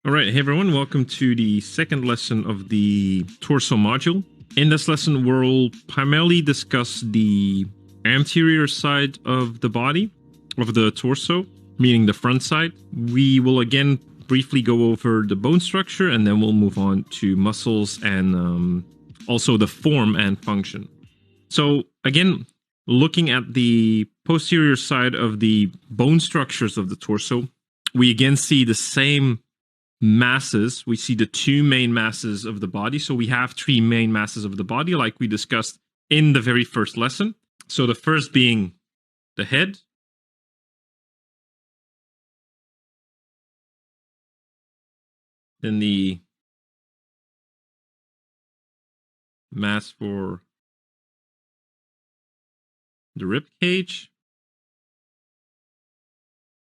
All right, hey everyone, welcome to the second lesson of the torso module. In this lesson, we'll primarily discuss the anterior side of the body, of the torso, meaning the front side. We will again briefly go over the bone structure, and then we'll move on to muscles and also the form and function. So again, looking at the posterior side of the bone structures of the torso, we again see the same masses. We see the two main masses of the body. So we have three main masses of the body, like we discussed in the very first lesson. So the first being the head, then the mass for the rib cage,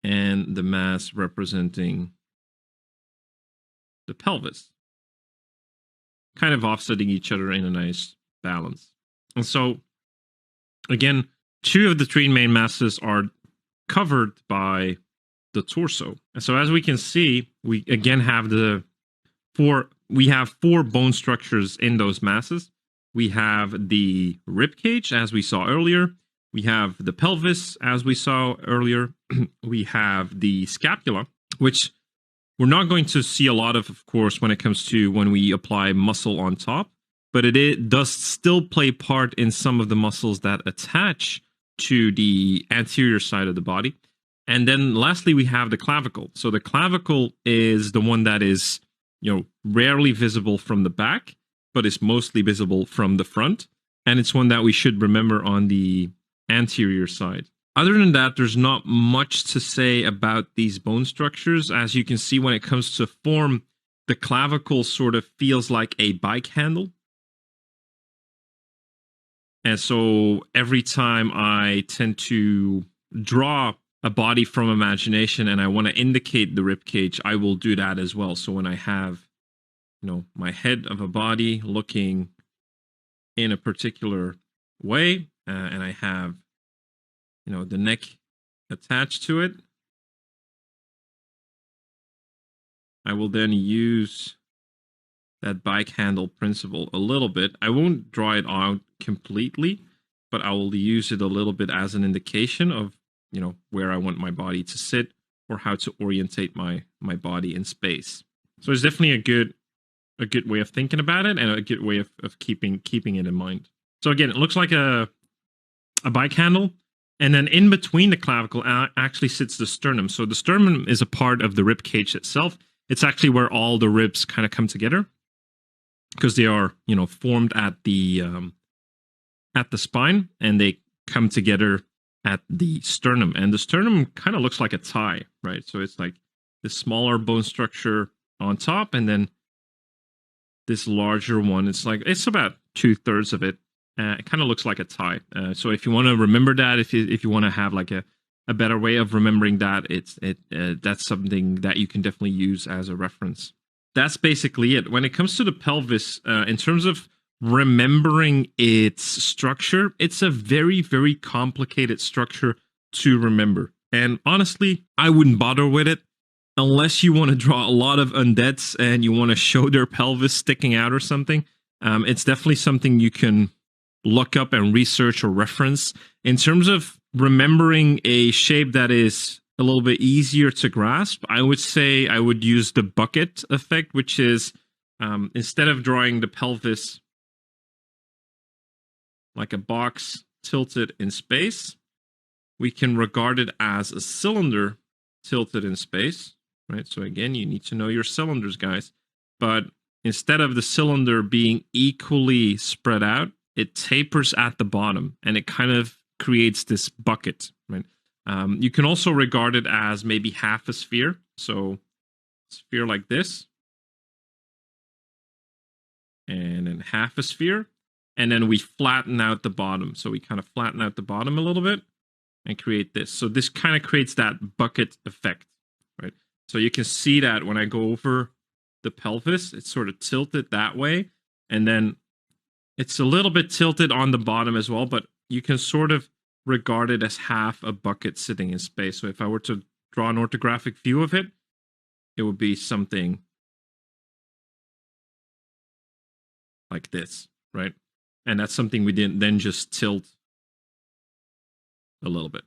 and the mass representing the pelvis, kind of offsetting each other in a nice balance. And so, again, two of the three main masses are covered by the torso. And so, as we can see, we again have four bone structures in those masses. We have the rib cage, as we saw earlier. We have the pelvis, as we saw earlier. We have the scapula, which we're not going to see a lot of course, when it comes to when we apply muscle on top, but it does still play part in some of the muscles that attach to the anterior side of the body. And then lastly, we have the clavicle. So the clavicle is the one that is, rarely visible from the back, but is mostly visible from the front. And it's one that we should remember on the anterior side. Other than that, there's not much to say about these bone structures. As you can see, when it comes to form, the clavicle sort of feels like a bike handle. And so every time I tend to draw a body from imagination and I want to indicate the rib cage, I will do that as well. So when I have, my head of a body looking in a particular way, and I have the neck attached to it, I will then use that bike handle principle a little bit. I won't draw it out completely, but I will use it a little bit as an indication of, where I want my body to sit or how to orientate my body in space. So it's definitely a good way of thinking about it and a good way of keeping it in mind. So again, it looks like a bike handle. And then in between the clavicle actually sits the sternum. So the sternum is a part of the rib cage itself. It's actually where all the ribs kind of come together, because they are, formed at the spine, and they come together at the sternum. And the sternum kind of looks like a tie, right? So it's like this smaller bone structure on top, and then this larger one. It's about 2/3 of it. It kind of looks like a tie. So if you want to remember that, if you want to have like a better way of remembering that, that's something that you can definitely use as a reference. That's basically it. When it comes to the pelvis, in terms of remembering its structure, it's a very, very complicated structure to remember. And honestly, I wouldn't bother with it unless you want to draw a lot of undeads and you want to show their pelvis sticking out or something. It's definitely something you can look up and research or reference. In terms of remembering a shape that is a little bit easier to grasp, I would say I would use the bucket effect, which is instead of drawing the pelvis like a box tilted in space, we can regard it as a cylinder tilted in space, right? So again, you need to know your cylinders, guys. But instead of the cylinder being equally spread out, it tapers at the bottom, and it kind of creates this bucket, right? You can also regard it as maybe half a sphere. So sphere like this, and then half a sphere, and then we flatten out the bottom. So we kind of flatten out the bottom a little bit and create this. So this kind of creates that bucket effect, right? So you can see that when I go over the pelvis, it's sort of tilted that way, and then it's a little bit tilted on the bottom as well, but you can sort of regard it as half a bucket sitting in space. So if I were to draw an orthographic view of it, it would be something like this, right? And that's something we didn't then just tilt a little bit.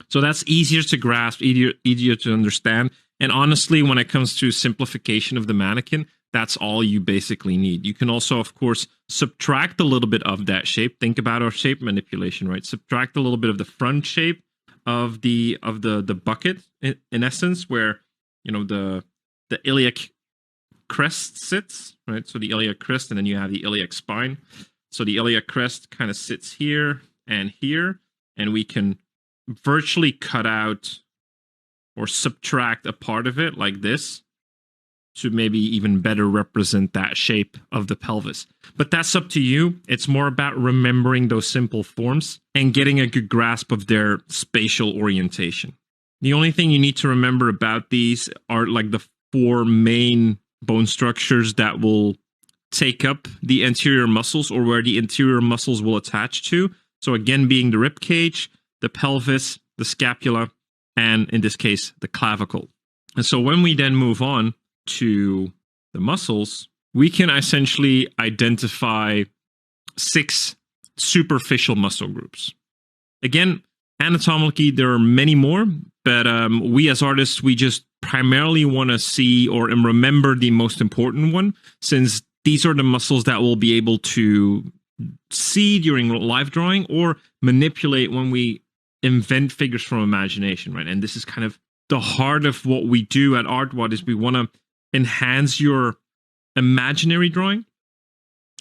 So that's easier to grasp, easier to understand. And honestly, when it comes to simplification of the mannequin, that's all you basically need. You can also, of course, subtract a little bit of that shape. Think about our shape manipulation, right? Subtract a little bit of the front shape of the bucket in essence, where the iliac crest sits, right? So the iliac crest, and then you have the iliac spine. So the iliac crest kind of sits here, and we can virtually cut out or subtract a part of it like this to maybe even better represent that shape of the pelvis. But that's up to you. It's more about remembering those simple forms and getting a good grasp of their spatial orientation. The only thing you need to remember about these are like the 4 main bone structures that will take up the anterior muscles, or where the anterior muscles will attach to. So again, being the rib cage, the pelvis, the scapula, and in this case, the clavicle. And so when we then move on to the muscles, we can essentially identify 6 superficial muscle groups. Again, anatomically, there are many more, but we as artists, we just primarily want to see or remember the most important one, since these are the muscles that we'll be able to see during live drawing or manipulate when we invent figures from imagination, right? And this is kind of the heart of what we do at ArtWatt, is we want to enhance your imaginary drawing.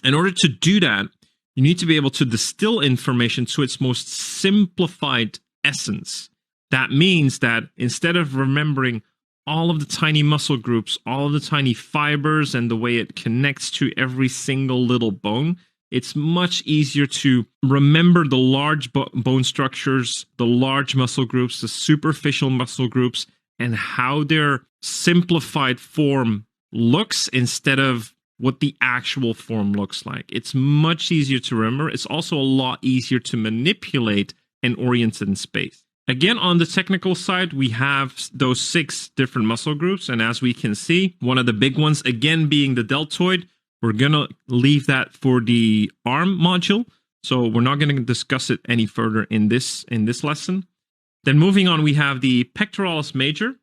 In order to do that, you need to be able to distill information to its most simplified essence. That means that instead of remembering all of the tiny muscle groups, all of the tiny fibers, and the way it connects to every single little bone, it's much easier to remember the large bone structures, the large muscle groups, the superficial muscle groups, and how their simplified form looks instead of what the actual form looks like. It's much easier to remember. It's also a lot easier to manipulate and orient in space. Again, on the technical side, we have those 6 different muscle groups. And as we can see, one of the big ones, again, being the deltoid. We're going to leave that for the arm module. So we're not going to discuss it any further in this lesson. Then moving on, we have the pectoralis major.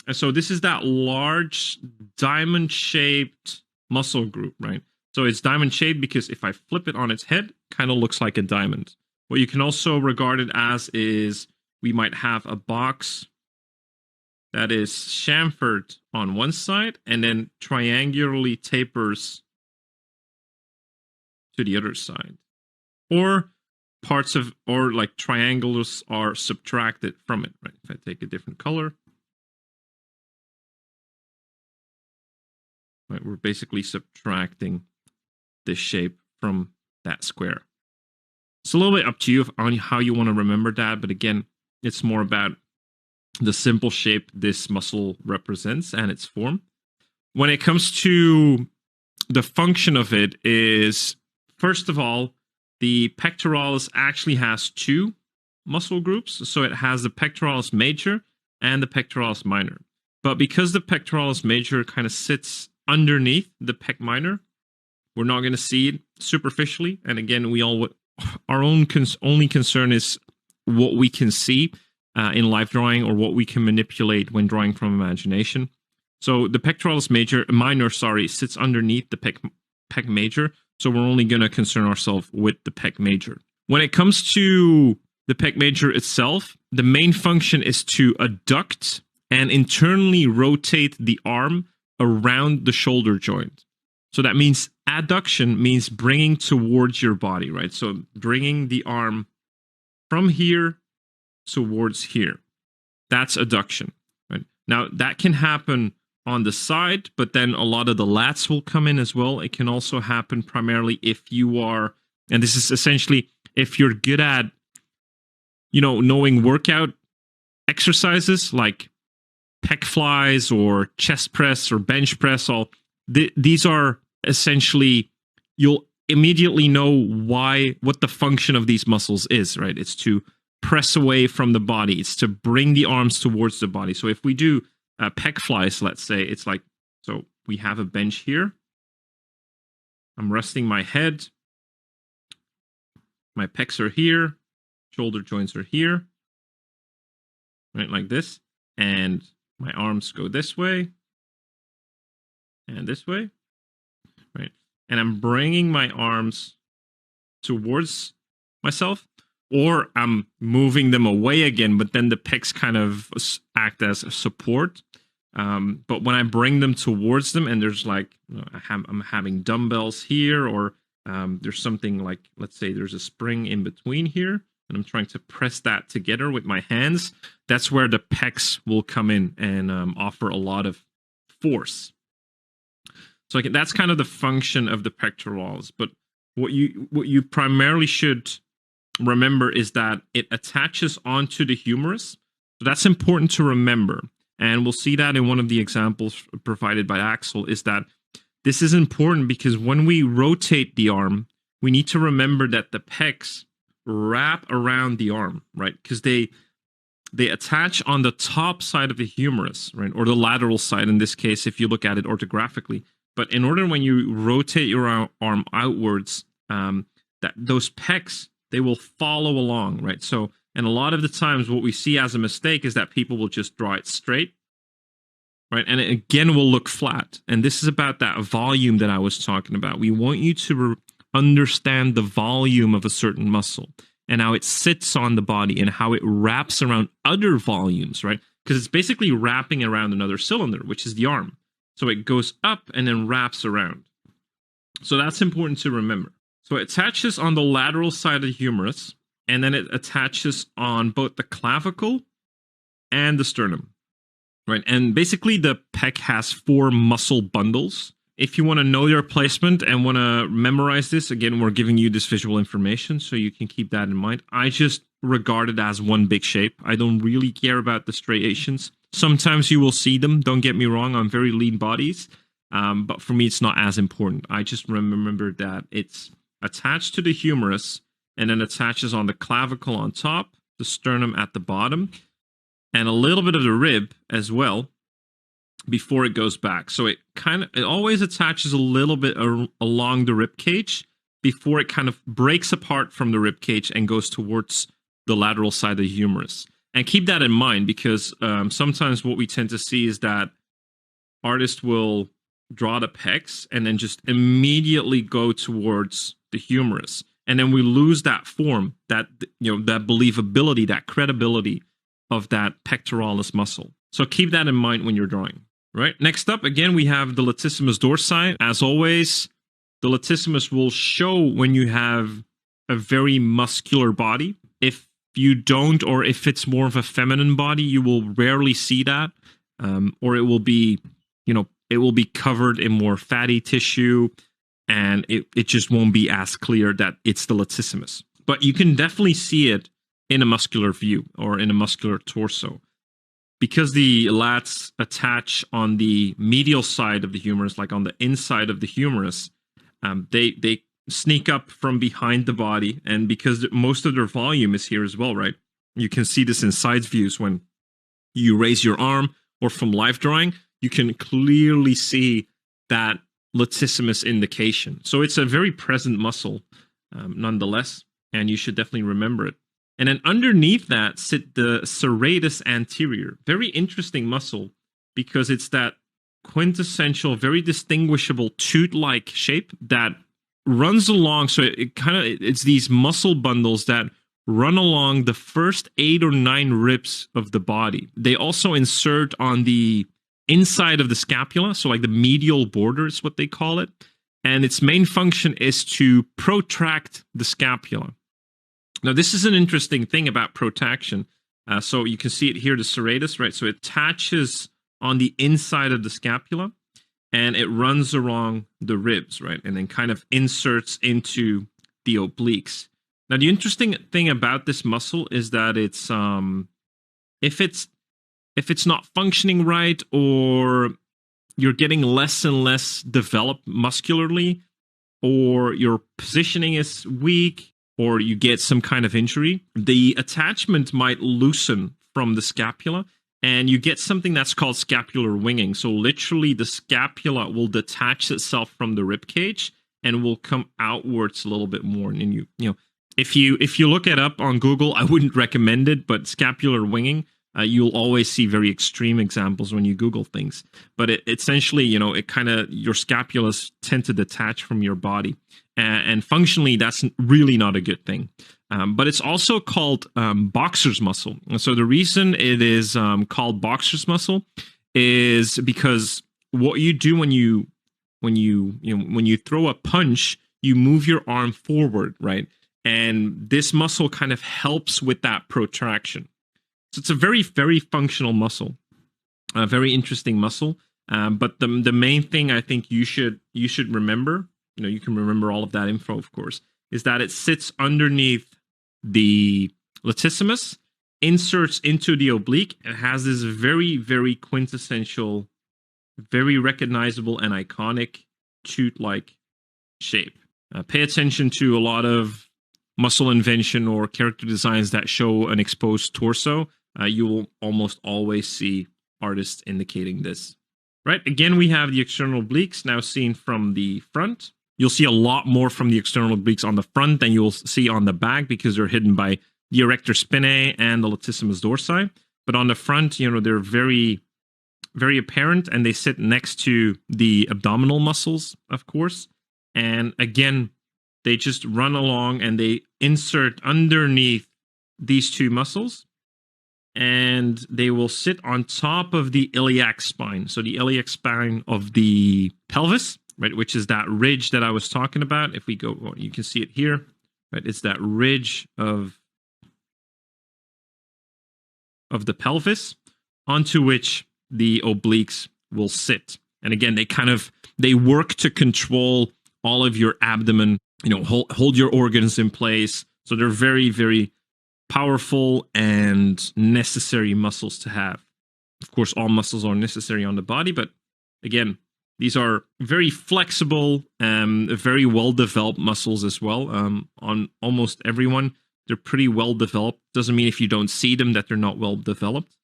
And so this is that large diamond-shaped muscle group, right? So it's diamond-shaped because if I flip it on its head, it kind of looks like a diamond. What you can also regard it as is we might have a box that is chamfered on one side and then triangularly tapers to the other side. Or parts of, or like triangles are subtracted from it, right? If I take a different color, right, we're basically subtracting the shape from that square. It's a little bit up to you on how you want to remember that, but again, it's more about the simple shape this muscle represents and its form. When it comes to the function of it is, first of all, the pectoralis actually has 2 muscle groups. So it has the pectoralis major and the pectoralis minor. But because the pectoralis major kind of sits underneath the pec minor, we're not going to see it superficially. And again, our only concern is what we can see in live drawing or what we can manipulate when drawing from imagination. So the pectoralis minor sits underneath the pec major. So we're only going to concern ourselves with the pec major. When it comes to the pec major itself, the main function is to adduct and internally rotate the arm around the shoulder joint. So that means adduction means bringing towards your body, right? So bringing the arm from here towards here. That's adduction, right? Now that can happen on the side, but then a lot of the lats will come in as well. It can also happen primarily if you are, and this is essentially if you're good at, knowing workout exercises like pec flies or chest press or bench press. These are essentially, you'll immediately know what the function of these muscles is, right? It's to press away from the body. It's to bring the arms towards the body. So if we do pec flies, let's say, it's like, so we have a bench here. I'm resting my head. My pecs are here. Shoulder joints are here. Right, like this. And my arms go this way. And this way. Right. And I'm bringing my arms towards myself, or I'm moving them away again, but then the pecs kind of act as a support. But when I bring them towards them, and there's like, I'm having dumbbells here, or there's something like, let's say there's a spring in between here, and I'm trying to press that together with my hands, that's where the pecs will come in and offer a lot of force. So that's kind of the function of the pectorals. But what you primarily should remember is that it attaches onto the humerus. So that's important to remember. And we'll see that in one of the examples provided by Axel, is that this is important because when we rotate the arm, we need to remember that the pecs wrap around the arm, right? Because they attach on the top side of the humerus, right? Or the lateral side in this case, if you look at it orthographically. But in order, when you rotate your arm outwards, that those pecs, they will follow along, right? So, and a lot of the times what we see as a mistake is that people will just draw it straight, right? And it again will look flat. And this is about that volume that I was talking about. We want you to understand the volume of a certain muscle and how it sits on the body and how it wraps around other volumes, right? Because it's basically wrapping around another cylinder, which is the arm. So it goes up and then wraps around. So that's important to remember. So it attaches on the lateral side of the humerus, and then it attaches on both the clavicle and the sternum, right? And basically the pec has 4 muscle bundles. If you want to know their placement and want to memorize this, again, we're giving you this visual information so you can keep that in mind. I just regard it as one big shape. I don't really care about the striations. Sometimes you will see them, don't get me wrong, on very lean bodies. But for me, it's not as important. I just remember that it's attached to the humerus and then attaches on the clavicle on top, the sternum at the bottom, and a little bit of the rib as well before it goes back. So it always attaches a little bit along the rib cage before it kind of breaks apart from the rib cage and goes towards the lateral side of the humerus. And keep that in mind, because sometimes what we tend to see is that artists will draw the pecs and then just immediately go towards the humerus. And then we lose that form, that believability, that credibility of that pectoralis muscle. So keep that in mind when you're drawing. Right. Next up, again, we have the latissimus dorsi. As always, the latissimus will show when you have a very muscular body. If you don't, or if it's more of a feminine body, you will rarely see that, or it will be, it will be covered in more fatty tissue, and it just won't be as clear that it's the latissimus. But you can definitely see it in a muscular view or in a muscular torso. Because the lats attach on the medial side of the humerus, like on the inside of the humerus, they sneak up from behind the body, and because most of their volume is here as well, right? You can see this in side views when you raise your arm, or from live drawing, you can clearly see that latissimus indication. So it's a very present muscle, nonetheless, and you should definitely remember it. And then underneath that sit the serratus anterior. Very interesting muscle, because it's that quintessential, very distinguishable tooth-like shape that runs along. So it's these muscle bundles that run along the first 8 or 9 ribs of the body. They also insert on the inside of the scapula, so like the medial border is what they call it. And its main function is to protract the scapula. Now, this is an interesting thing about protraction. So you can see it here, the serratus, right? So it attaches on the inside of the scapula, and it runs along the ribs, right? And then kind of inserts into the obliques. Now, the interesting thing about this muscle is that it's if it's not functioning right, or you're getting less and less developed muscularly, or your positioning is weak, or you get some kind of injury, the attachment might loosen from the scapula, and you get something that's called scapular winging. So literally the scapula will detach itself from the rib cage, and will come outwards a little bit more. And if you look it up on Google, I wouldn't recommend it, but scapular winging, you'll always see very extreme examples when you Google things. But essentially, it kind of, your scapulas tend to detach from your body. And functionally, that's really not a good thing. But it's also called boxer's muscle. And so the reason it is called boxer's muscle is because what you do when you throw a punch, you move your arm forward, right? And this muscle kind of helps with that protraction. So it's a very, very functional muscle, a very interesting muscle. But the main thing I think you should remember, you can remember all of that info, of course, is that it sits underneath the latissimus, inserts into the oblique, and has this very, very quintessential, very recognizable and iconic tooth-like shape. Pay attention to a lot of muscle invention or character designs that show an exposed torso. You will almost always see artists indicating this. Right, again, we have the external obliques now seen from the front. You'll see a lot more from the external obliques on the front than you'll see on the back because they're hidden by the erector spinae and the latissimus dorsi. But on the front, they're very, very apparent, and they sit next to the abdominal muscles, of course. And again, they just run along and they insert underneath these two muscles, and they will sit on top of the iliac spine. So the iliac spine of the pelvis, right, which is that ridge that I was talking about. If we go, well, you can see it here, right? It's that ridge of the pelvis onto which the obliques will sit. And again, they work to control all of your abdomen, hold your organs in place. So they're very, very powerful and necessary muscles to have. Of course, all muscles are necessary on the body, but again, these are very flexible, very well-developed muscles as well. On almost everyone, they're pretty well-developed. Doesn't mean if you don't see them that they're not well-developed.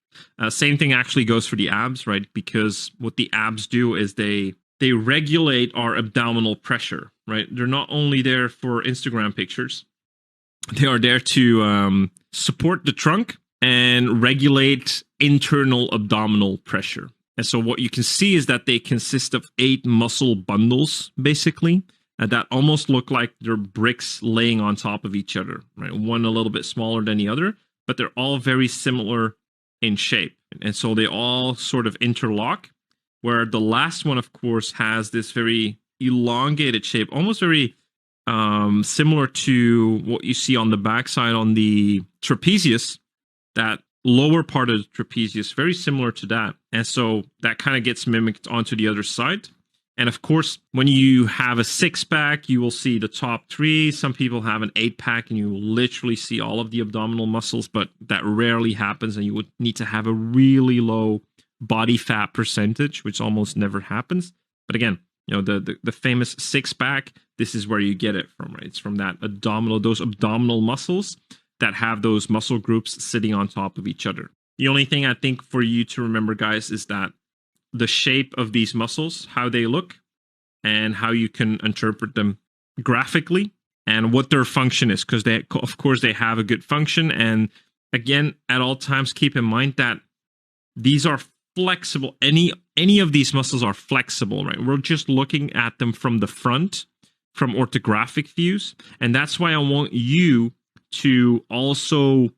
Same thing actually goes for the abs, right? Because what the abs do is they regulate our abdominal pressure, right? They're not only there for Instagram pictures. They are there to support the trunk and regulate internal abdominal pressure. And so what you can see is that they consist of 8 muscle bundles, basically, that almost look like they're bricks laying on top of each other, right? One a little bit smaller than the other, but they're all very similar in shape. And so they all sort of interlock, where the last one, of course, has this very elongated shape, almost very similar to what you see on the backside on the trapezius, that lower part of the trapezius, very similar to that. And so that kind of gets mimicked onto the other side. And of course, when you have a 6-pack, you will see the top 3. Some people have an 8-pack and you will literally see all of the abdominal muscles, but that rarely happens. And you would need to have a really low body fat percentage, which almost never happens. But again, the famous 6-pack, this is where you get it from, right? It's from those abdominal muscles that have those muscle groups sitting on top of each other. The only thing I think for you to remember, guys, is that the shape of these muscles, how they look, and how you can interpret them graphically, and what their function is, because of course they have a good function. And again, at all times, keep in mind that these are flexible. Any of these muscles are flexible, right? We're just looking at them from the front, from orthographic views, and that's why I want you to also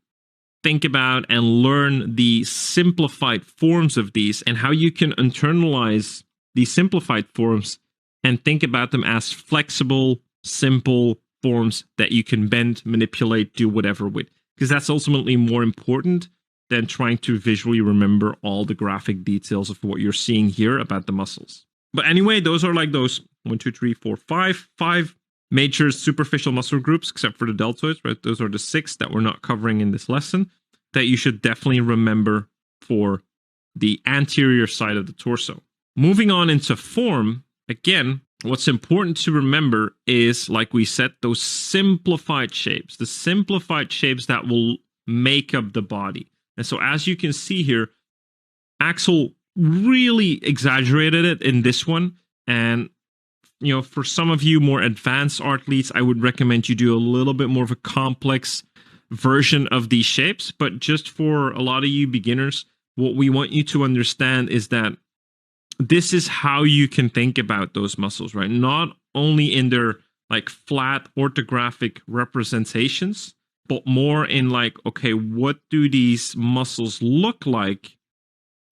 think about and learn the simplified forms of these and how you can internalize these simplified forms and think about them as flexible, simple forms that you can bend, manipulate, do whatever with. Because that's ultimately more important than trying to visually remember all the graphic details of what you're seeing here about the muscles. But anyway, those are like those 5 major superficial muscle groups, except for the deltoids, right? Those are the 6 that we're not covering in this lesson that you should definitely remember for the anterior side of the torso. Moving on into form, again, what's important to remember is, like we said, those simplified shapes, the simplified shapes that will make up the body. And so as you can see here, Axel really exaggerated it in this one and for some of you more advanced athletes, I would recommend you do a little bit more of a complex version of these shapes. But just for a lot of you beginners, what we want you to understand is that this is how you can think about those muscles, right? Not only in their like flat orthographic representations, but more in like, okay, what do these muscles look like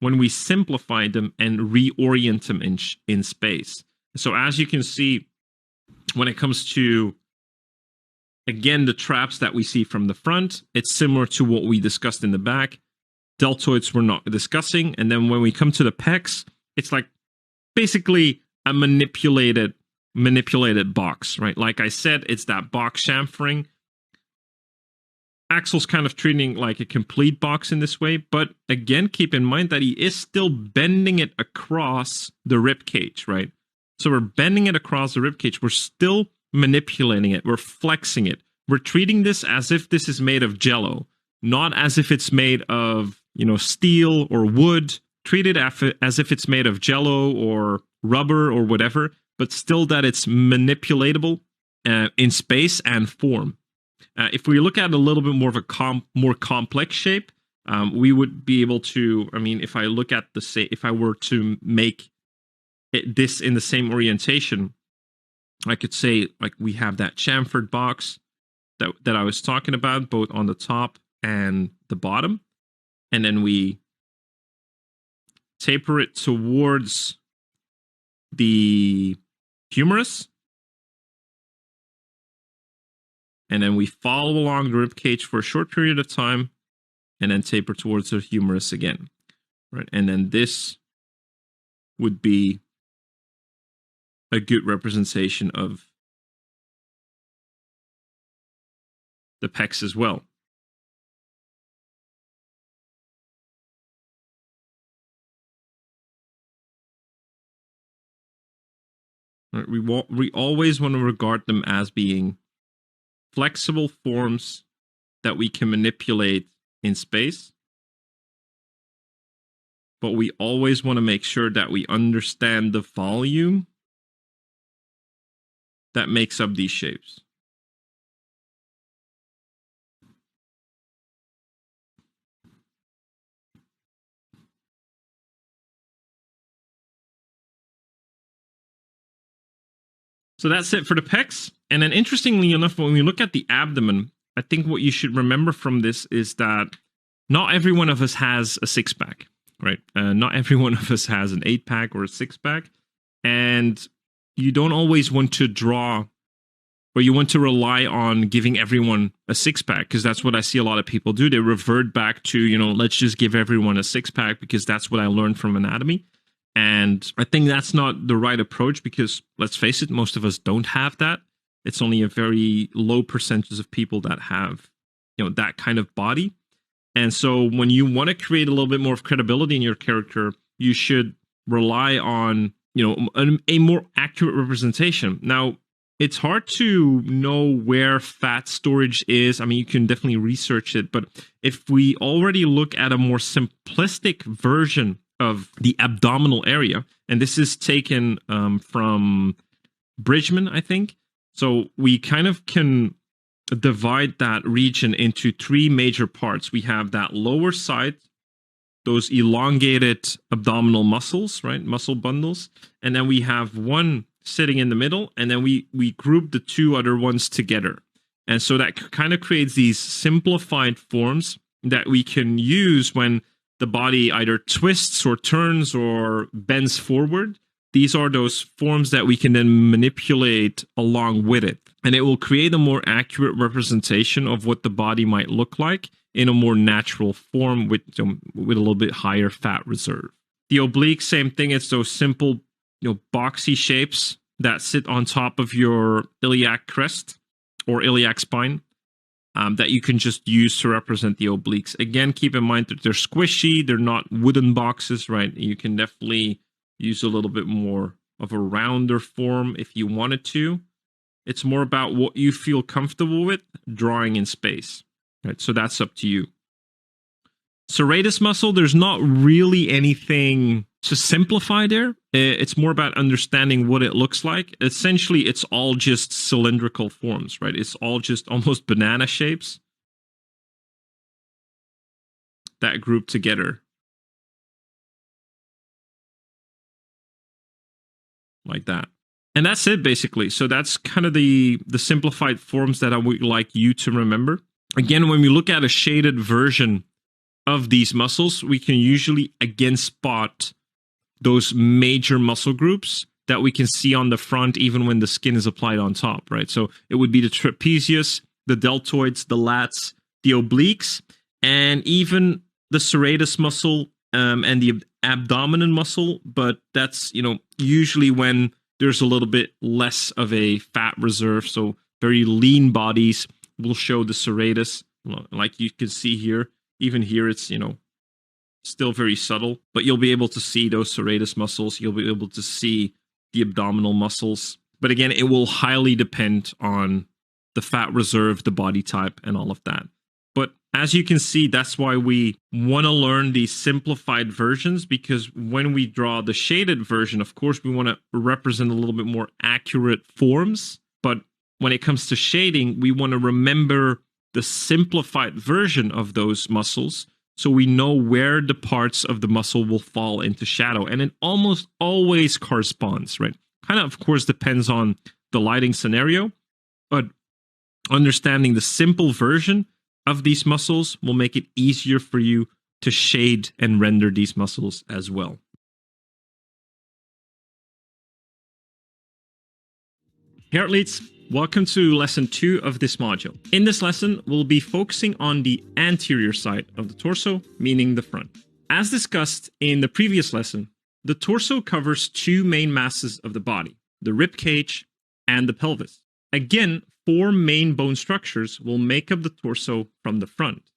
when we simplify them and reorient them in space? So as you can see, when it comes to, again, the traps that we see from the front, it's similar to what we discussed in the back. Deltoids we're not discussing. And then when we come to the pecs, it's like basically a manipulated box, right? Like I said, it's that box chamfering. Axel's kind of treating like a complete box in this way, but again, keep in mind that he is still bending it across the rib cage, right? So we're bending it across the rib cage. We're still manipulating it. We're flexing it. We're treating this as if this is made of jello, not as if it's made of, steel or wood. Treat it as if it's made of jello or rubber or whatever, but still that it's manipulatable in space and form. If we look at a little bit more of a more complex shape, we would be able to, if I look at if I were to make this in the same orientation, I could say like we have that chamfered box that I was talking about, both on the top and the bottom. And then we taper it towards the humerus. And then we follow along the rib cage for a short period of time and then taper towards the humerus again. Right? And then this would be a good representation of the pecs as well. Right? We always want to regard them as being flexible forms that we can manipulate in space. But we always want to make sure that we understand the volume that makes up these shapes. So that's it for the pecs. And then interestingly enough, when we look at the abdomen, I think what you should remember from this is that not every one of us has a six-pack, right? Not every one of us has an 8-pack or a 6-pack. And you don't always want to draw, or you want to rely on giving everyone a 6-pack, because that's what I see a lot of people do. They revert back to, let's just give everyone a 6-pack because that's what I learned from anatomy. And I think that's not the right approach because, let's face it, most of us don't have that. It's only a very low percentage of people that have, that kind of body. And so when you want to create a little bit more of credibility in your character, you should rely on, a more accurate representation. Now, it's hard to know where fat storage is. You can definitely research it. But if we already look at a more simplistic version of the abdominal area, and this is taken from Bridgman, I think. So we kind of can divide that region into 3 major parts. We have that lower side, those elongated abdominal muscles, right? Muscle bundles. And then we have one sitting in the middle, and then we group the 2 other ones together. And so that kind of creates these simplified forms that we can use when the body either twists or turns or bends forward. These are those forms that we can then manipulate along with it. And it will create a more accurate representation of what the body might look like in a more natural form with a little bit higher fat reserve. The oblique, same thing. It's those simple, boxy shapes that sit on top of your iliac crest or iliac spine. That you can just use to represent the obliques. Again, keep in mind that they're squishy. They're not wooden boxes, right? You can definitely use a little bit more of a rounder form if you wanted to. It's more about what you feel comfortable with drawing in space, right? So that's up to you. Serratus muscle, there's not really anything To simplify there, it's more about understanding what it looks like. Essentially, it's all just cylindrical forms, right? It's all just almost banana shapes that group together like that. And that's it basically. So that's kind of the simplified forms that I would like you to remember. Again, when we look at a shaded version of these muscles, we can usually again spot those major muscle groups that we can see on the front even when the skin is applied on top, right? So it would be the trapezius, the deltoids, the lats, the obliques, and even the serratus muscle and the abdominal muscle. But that's, usually when there's a little bit less of a fat reserve. So very lean bodies will show the serratus, like you can see here. Even here, it's, still very subtle, but you'll be able to see those serratus muscles. You'll be able to see the abdominal muscles. But again, it will highly depend on the fat reserve, the body type, and all of that. But as you can see, that's why we want to learn these simplified versions, because when we draw the shaded version, of course, we want to represent a little bit more accurate forms. But when it comes to shading, we want to remember the simplified version of those muscles, so we know where the parts of the muscle will fall into shadow. And it almost always corresponds, right? Kind of course, depends on the lighting scenario, but understanding the simple version of these muscles will make it easier for you to shade and render these muscles as well. Hey athletes, welcome to lesson 2 of this module. In this lesson, we'll be focusing on the anterior side of the torso, meaning the front. As discussed in the previous lesson, the torso covers 2 main masses of the body, the rib cage and the pelvis. Again, 4 main bone structures will make up the torso from the front.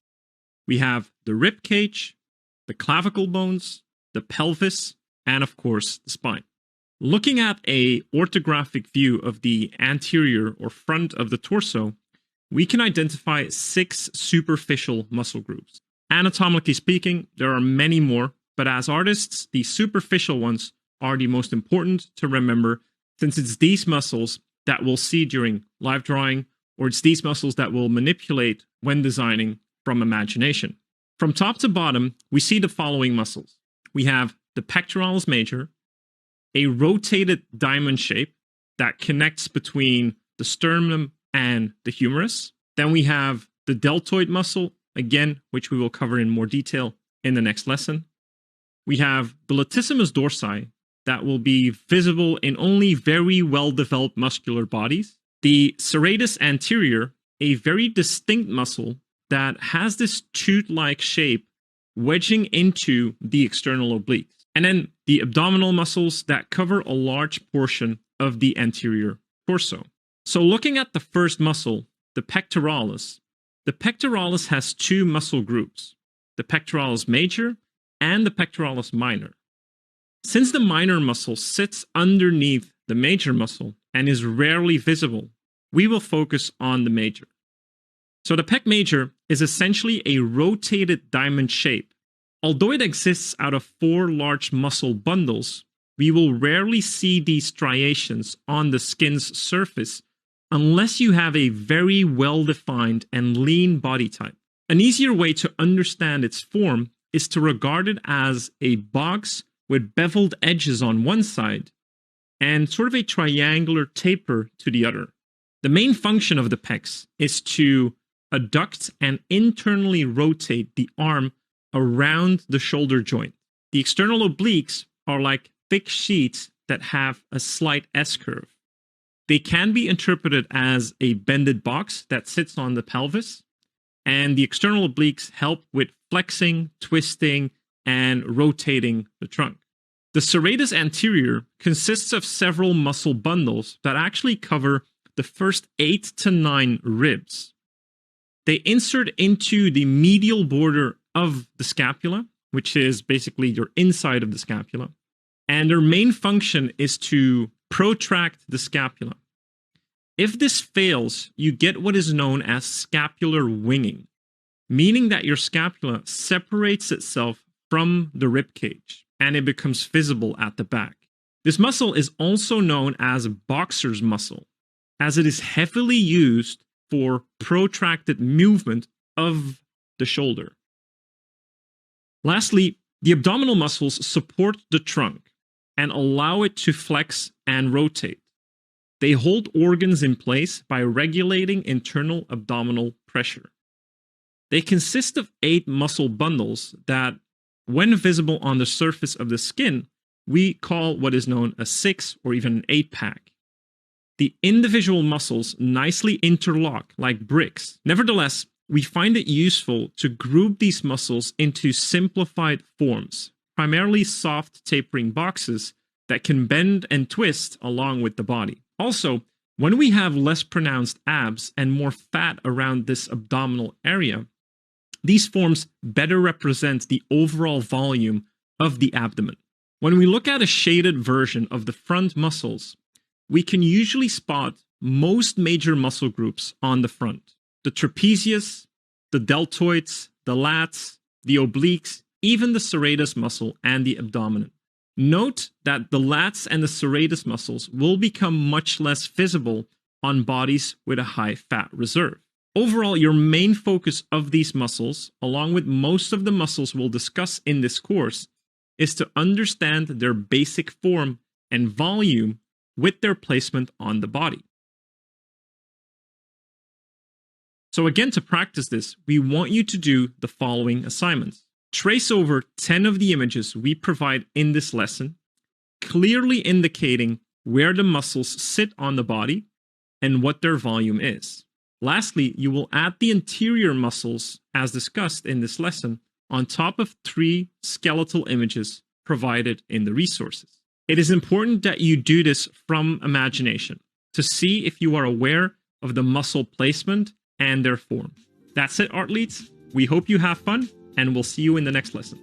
We have the rib cage, the clavicle bones, the pelvis, and of course, the spine. Looking at a orthographic view of the anterior or front of the torso, we can identify 6 superficial muscle groups. Anatomically speaking, there are many more, but as artists, the superficial ones are the most important to remember, since it's these muscles that we'll see during live drawing, or it's these muscles that we'll manipulate when designing from imagination. From top to bottom, we see the following muscles. We have the pectoralis major, a rotated diamond shape that connects between the sternum and the humerus. Then we have the deltoid muscle, again, which we will cover in more detail in the next lesson. We have the latissimus dorsi that will be visible in only very well-developed muscular bodies. The serratus anterior, a very distinct muscle that has this tooth-like shape wedging into the external obliques. And then the abdominal muscles that cover a large portion of the anterior torso. So looking at the first muscle, the pectoralis has 2 muscle groups, the pectoralis major and the pectoralis minor. Since the minor muscle sits underneath the major muscle and is rarely visible, we will focus on the major. So the pec major is essentially a rotated diamond shape. Although it exists out of 4 large muscle bundles, we will rarely see these striations on the skin's surface unless you have a very well-defined and lean body type. An easier way to understand its form is to regard it as a box with beveled edges on one side and sort of a triangular taper to the other. The main function of the pecs is to adduct and internally rotate the arm around the shoulder joint. The external obliques are like thick sheets that have a slight S-curve. They can be interpreted as a bended box that sits on the pelvis, and the external obliques help with flexing, twisting, and rotating the trunk. The serratus anterior consists of several muscle bundles that actually cover the first 8 to 9 ribs. They insert into the medial border of the scapula, which is basically your inside of the scapula, and their main function is to protract the scapula. If this fails, you get what is known as scapular winging, meaning that your scapula separates itself from the rib cage. and it becomes visible at the back. This muscle is also known as boxer's muscle, as it is heavily used for protracted movement of the shoulder. Lastly, the abdominal muscles support the trunk and allow it to flex and rotate. They hold organs in place by regulating internal abdominal pressure. They consist of 8 muscle bundles that, when visible on the surface of the skin, we call what is known a 6 or even an 8-pack. The individual muscles nicely interlock like bricks. Nevertheless, we find it useful to group these muscles into simplified forms, primarily soft tapering boxes that can bend and twist along with the body. Also, when we have less pronounced abs and more fat around this abdominal area, these forms better represent the overall volume of the abdomen. When we look at a shaded version of the front muscles, we can usually spot most major muscle groups on the front: the trapezius, the deltoids, the lats, the obliques, even the serratus muscle and the abdomen. Note that the lats and the serratus muscles will become much less visible on bodies with a high fat reserve. Overall, your main focus of these muscles, along with most of the muscles we'll discuss in this course, is to understand their basic form and volume with their placement on the body. So again, to practice this, we want you to do the following assignments. Trace over 10 of the images we provide in this lesson, clearly indicating where the muscles sit on the body and what their volume is. Lastly, you will add the anterior muscles, as discussed in this lesson, on top of 3 skeletal images provided in the resources. It is important that you do this from imagination to see if you are aware of the muscle placement and their form. That's it, Artleets. We hope you have fun, and we'll see you in the next lesson.